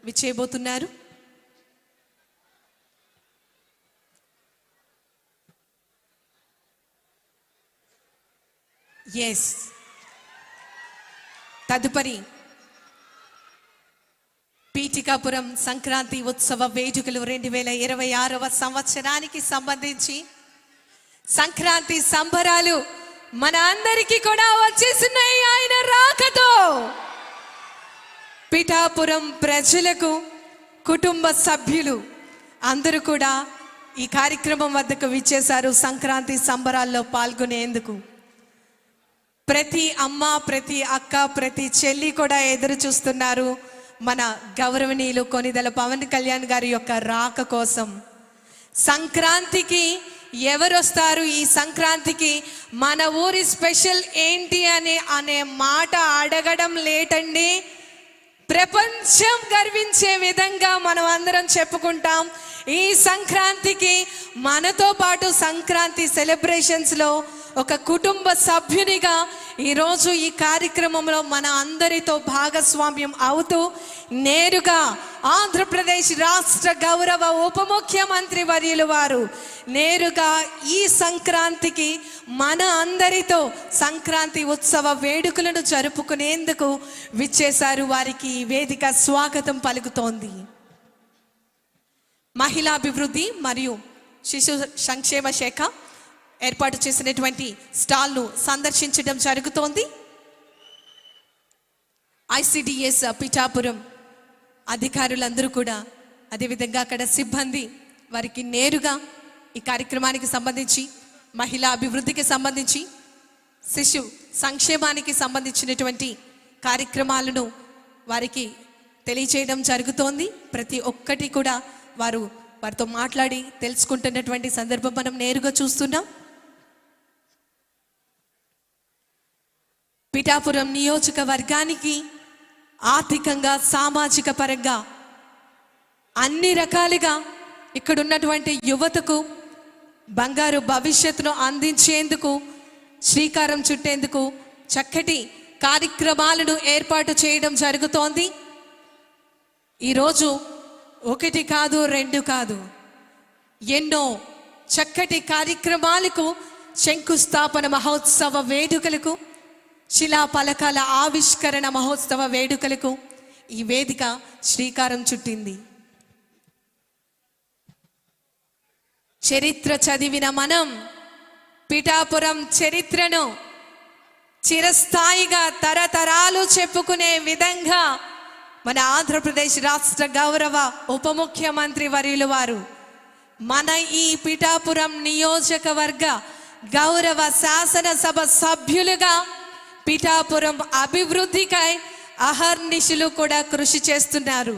విచ్చేయబోతున్నారు. Yes, తదుపరి పీఠికాపురం సంక్రాంతి ఉత్సవ వేడుకలు 2026వ సంవత్సరానికి సంబంధించి సంక్రాంతి సంబరాలు మన అందరికీ కూడా వచ్చేస్తున్నాయి. ఆయన రాకతో పీఠాపురం ప్రజలకు, కుటుంబ సభ్యులు అందరూ కూడా ఈ కార్యక్రమం వద్దకు విచ్చేశారు సంక్రాంతి సంబరాల్లో పాల్గొనేందుకు. ప్రతి అమ్మ, ప్రతి అక్క, ప్రతి చెల్లి కూడా ఎదురు చూస్తున్నారు మన గౌరవనీయులు కొనిదెల పవన్ కళ్యాణ్ గారి యొక్క రాక కోసం. సంక్రాంతికి ఎవరు వస్తారు, ఈ సంక్రాంతికి మన ఊరి స్పెషల్ ఏంటి అనే మాట అడగడం లేటండి. ప్రపంచం గర్వించే విధంగా మనం అందరం చెప్పుకుంటాం. ఈ సంక్రాంతికి మనతో పాటు సంక్రాంతి సెలబ్రేషన్స్లో ఒక కుటుంబ సభ్యునిగా ఈరోజు ఈ కార్యక్రమంలో మన అందరితో భాగస్వామ్యం అవుతూ నేరుగా ఆంధ్రప్రదేశ్ రాష్ట్ర గౌరవ ఉప ముఖ్యమంత్రి వర్యులు వారు నేరుగా ఈ సంక్రాంతికి మన అందరితో సంక్రాంతి ఉత్సవ వేడుకలను జరుపుకునేందుకు విచ్చేశారు. వారికి ఈ వేదిక స్వాగతం పలుకుతోంది. మహిళాభివృద్ధి మరియు శిశు సంక్షేమ శాఖ ఏర్పాటు చేసినటువంటి స్టాల్ను సందర్శించడం జరుగుతోంది. ICDS పిఠాపురం అధికారులందరూ కూడా, అదేవిధంగా అక్కడ సిబ్బంది వారికి నేరుగా ఈ కార్యక్రమానికి సంబంధించి, మహిళా అభివృద్ధికి సంబంధించి, శిశు సంక్షేమానికి సంబంధించినటువంటి కార్యక్రమాలను వారికి తెలియచేయడం జరుగుతోంది. ప్రతి ఒక్కటి కూడా వారితో మాట్లాడి తెలుసుకుంటున్నటువంటి సందర్భం మనం నేరుగా చూస్తున్నాం. పిఠాపురం నియోజకవర్గానికి ఆర్థికంగా, సామాజిక పరంగా అన్ని రకాలుగా ఇక్కడ ఉన్నటువంటి యువతకు బంగారు భవిష్యత్తును అందించేందుకు, శ్రీకారం చుట్టేందుకు చక్కటి కార్యక్రమాలను ఏర్పాటు చేయడం జరుగుతోంది. ఈరోజు ఒకటి కాదు, రెండు కాదు, ఎన్నో చక్కటి కార్యక్రమాలకు, శంకుస్థాపన మహోత్సవ వేడుకలకు, శిలా పలకాల ఆవిష్కరణ మహోత్సవ వేడుకలకు ఈ వేదిక శ్రీకారం చుట్టింది. చరిత్ర చదివిన మనం పిఠాపురం చరిత్రను చిరస్థాయిగా తరతరాలు చెప్పుకునే విధంగా మన ఆంధ్రప్రదేశ్ రాష్ట్ర గౌరవ ఉప ముఖ్యమంత్రి వర్యులు వారు మన ఈ పిఠాపురం నియోజకవర్గ గౌరవ శాసనసభ సభ్యులుగా పిఠాపురం అభివృద్ధికై అహర్నిశలు కూడా కృషి చేస్తున్నారు.